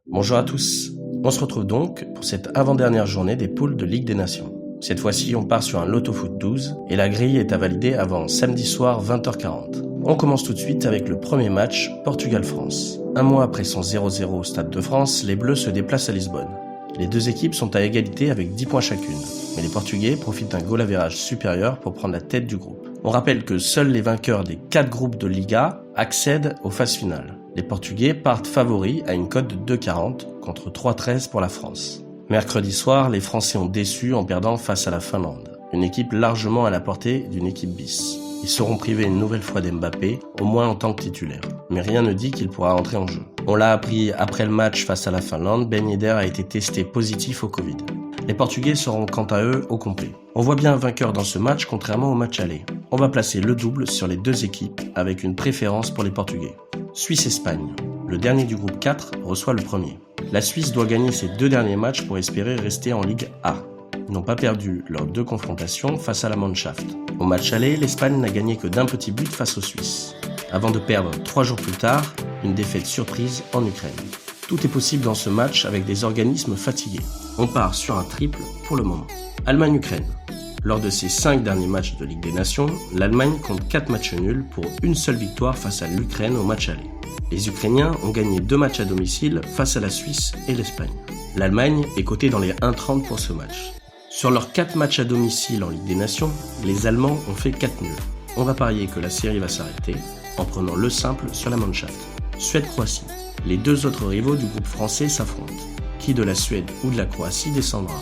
Bonjour à tous, on se retrouve donc pour cette avant-dernière journée des poules de Ligue des Nations. Cette fois-ci, on part sur un Loto-Foot 12 et la grille est à valider avant samedi soir 20h40. On commence tout de suite avec le premier match, Portugal-France. Un mois après son 0-0 au Stade de France, les Bleus se déplacent à Lisbonne. Les deux équipes sont à égalité avec 10 points chacune, mais les Portugais profitent d'un goal average supérieur pour prendre la tête du groupe. On rappelle que seuls les vainqueurs des 4 groupes de Liga accèdent aux phases finales. Les Portugais partent favoris à une cote de 2,40 contre 3,13 pour la France. Mercredi soir, les Français ont déçu en perdant face à la Finlande, une équipe largement à la portée d'une équipe bis. Ils seront privés une nouvelle fois d'Mbappé, au moins en tant que titulaire. Mais rien ne dit qu'il pourra entrer en jeu. On l'a appris après le match face à la Finlande, Ben Yedder a été testé positif au Covid. Les Portugais seront quant à eux au complet. On voit bien un vainqueur dans ce match contrairement au match aller. On va placer le double sur les deux équipes avec une préférence pour les Portugais. Suisse-Espagne. Le dernier du groupe 4 reçoit le premier. La Suisse doit gagner ses 2 derniers matchs pour espérer rester en Ligue A. Ils n'ont pas perdu leurs 2 confrontations face à la Mannschaft. Au match aller, l'Espagne n'a gagné que d'un petit but face aux Suisses, avant de perdre 3 jours plus tard, une défaite surprise en Ukraine. Tout est possible dans ce match avec des organismes fatigués. On part sur un triple pour le moment. Allemagne-Ukraine. Lors de ses 5 derniers matchs de Ligue des Nations, l'Allemagne compte 4 matchs nuls pour une seule victoire face à l'Ukraine au match aller. Les Ukrainiens ont gagné 2 matchs à domicile face à la Suisse et l'Espagne. L'Allemagne est cotée dans les 1,30 pour ce match. Sur leurs 4 matchs à domicile en Ligue des Nations, les Allemands ont fait 4 nuls. On va parier que la série va s'arrêter en prenant le simple sur la Mannschaft. Suède-Croatie. Les 2 autres rivaux du groupe français s'affrontent. Qui de la Suède ou de la Croatie descendra ?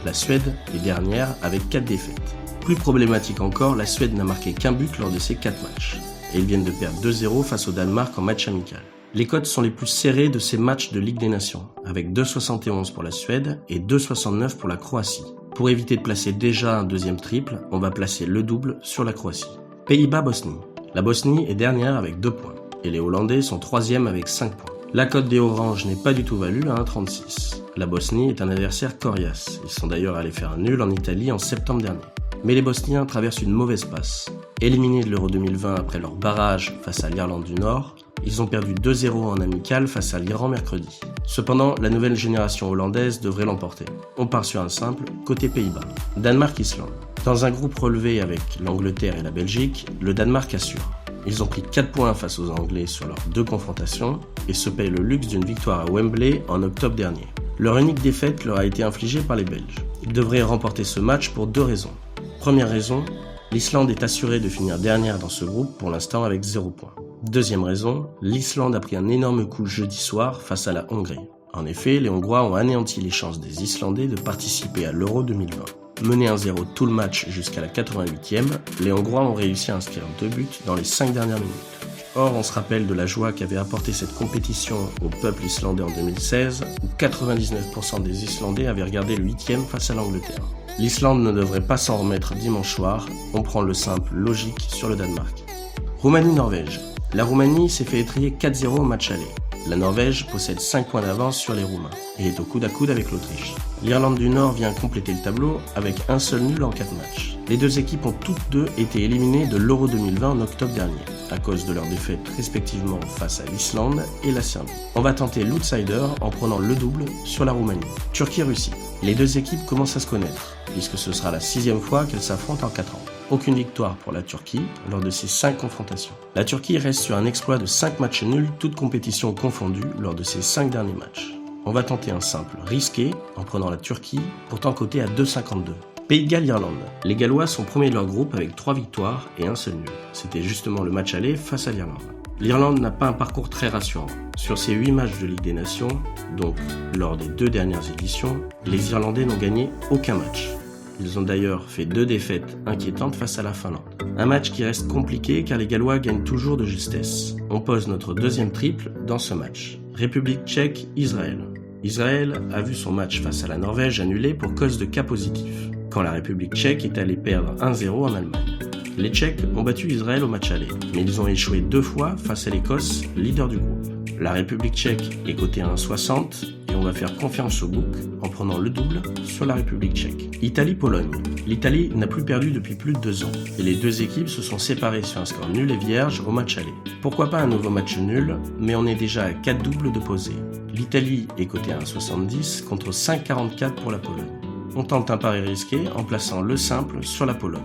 La Suède est dernière avec 4 défaites. Plus problématique encore, la Suède n'a marqué qu'un but lors de ses 4 matchs. Et ils viennent de perdre 2-0 face au Danemark en match amical. Les cotes sont les plus serrées de ces matchs de Ligue des Nations, avec 2,71 pour la Suède et 2,69 pour la Croatie. Pour éviter de placer déjà un deuxième triple, on va placer le double sur la Croatie. Pays-Bas-Bosnie. La Bosnie est dernière avec 2 points, et les Hollandais sont 3e avec 5 points. La cote des Oranges n'est pas du tout value à 1,36. La Bosnie est un adversaire coriace. Ils sont d'ailleurs allés faire un nul en Italie en septembre dernier. Mais les Bosniens traversent une mauvaise passe. Éliminés de l'Euro 2020 après leur barrage face à l'Irlande du Nord, ils ont perdu 2-0 en amical face à l'Iran mercredi. Cependant, la nouvelle génération hollandaise devrait l'emporter. On part sur un simple, côté Pays-Bas. Danemark-Islande. Dans un groupe relevé avec l'Angleterre et la Belgique, le Danemark assure. Ils ont pris 4 points face aux Anglais sur leurs 2 confrontations et se payent le luxe d'une victoire à Wembley en octobre dernier. Leur unique défaite leur a été infligée par les Belges. Ils devraient remporter ce match pour 2 raisons. Première raison, l'Islande est assurée de finir dernière dans ce groupe pour l'instant avec 0 points. Deuxième raison, l'Islande a pris un énorme coup jeudi soir face à la Hongrie. En effet, les Hongrois ont anéanti les chances des Islandais de participer à l'Euro 2020. Menés 1-0 tout le match jusqu'à la 88e, les Hongrois ont réussi à inscrire 2 buts dans les 5 dernières minutes. Or, on se rappelle de la joie qu'avait apporté cette compétition au peuple islandais en 2016, où 99% des Islandais avaient regardé le 8e face à l'Angleterre. L'Islande ne devrait pas s'en remettre dimanche soir, on prend le simple logique sur le Danemark. Roumanie-Norvège. La Roumanie s'est fait étrier 4-0 au match aller. La Norvège possède 5 points d'avance sur les Roumains et est au coude à coude avec l'Autriche. L'Irlande du Nord vient compléter le tableau avec un seul nul en 4 matchs. Les deux équipes ont toutes deux été éliminées de l'Euro 2020 en octobre dernier, à cause de leurs défaites respectivement face à l'Islande et la Serbie. On va tenter l'outsider en prenant le double sur la Roumanie. Turquie-Russie. Les deux équipes commencent à se connaître, puisque ce sera la 6e fois qu'elles s'affrontent en 4 ans. Aucune victoire pour la Turquie lors de ces 5 confrontations. La Turquie reste sur un exploit de 5 matchs nuls, toutes compétitions confondues, lors de ses 5 derniers matchs. On va tenter un simple risqué en prenant la Turquie, pourtant cotée à 2,52. Pays de Galles-Irlande. Les Gallois sont premiers de leur groupe avec 3 victoires et un seul nul. C'était justement le match aller face à l'Irlande. L'Irlande n'a pas un parcours très rassurant. Sur ces 8 matchs de Ligue des Nations, donc lors des 2 dernières éditions, les Irlandais n'ont gagné aucun match. Ils ont d'ailleurs fait 2 défaites inquiétantes face à la Finlande. Un match qui reste compliqué car les Gallois gagnent toujours de justesse. On pose notre deuxième triple dans ce match. République tchèque, Israël. Israël a vu son match face à la Norvège annulé pour cause de cas positifs, quand la République tchèque est allée perdre 1-0 en Allemagne. Les Tchèques ont battu Israël au match aller, mais ils ont échoué 2 fois face à l'Écosse, leader du groupe. La République tchèque est cotée à 1,60 et on va faire confiance au book en prenant le double sur la République tchèque. Italie-Pologne. L'Italie n'a plus perdu depuis plus de 2 ans et les deux équipes se sont séparées sur un score nul et vierge au match aller. Pourquoi pas un nouveau match nul, mais on est déjà à 4 doubles de posés. L'Italie est cotée à 1,70 contre 5,44 pour la Pologne. On tente un pari risqué en plaçant le simple sur la Pologne.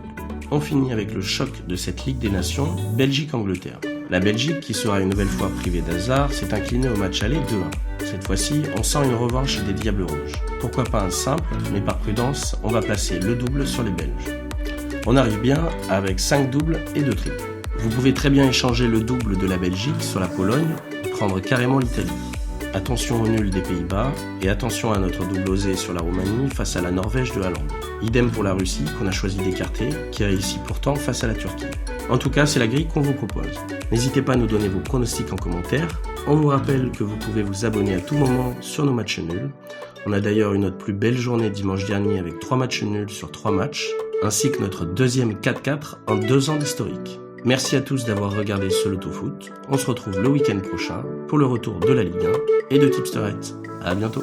On finit avec le choc de cette Ligue des Nations, Belgique-Angleterre. La Belgique, qui sera une nouvelle fois privée d'hasard, s'est inclinée au match aller 2-1. Cette fois-ci, on sent une revanche des Diables Rouges. Pourquoi pas un simple, mais par prudence, on va placer le double sur les Belges. On arrive bien avec 5 doubles et 2 triples. Vous pouvez très bien échanger le double de la Belgique sur la Pologne et prendre carrément l'Italie. Attention au nul des Pays-Bas et attention à notre double osé sur la Roumanie face à la Norvège de Haaland. Idem pour la Russie qu'on a choisi d'écarter, qui réussit pourtant face à la Turquie. En tout cas, c'est la grille qu'on vous propose. N'hésitez pas à nous donner vos pronostics en commentaire. On vous rappelle que vous pouvez vous abonner à tout moment sur nos matchs nuls. On a d'ailleurs eu notre plus belle journée dimanche dernier avec 3 matchs nuls sur 3 matchs, ainsi que notre deuxième 4-4 en 2 ans d'historique. Merci à tous d'avoir regardé ce Loto-Foot. On se retrouve le week-end prochain pour le retour de la Ligue 1 et de Tipsterette. À bientôt.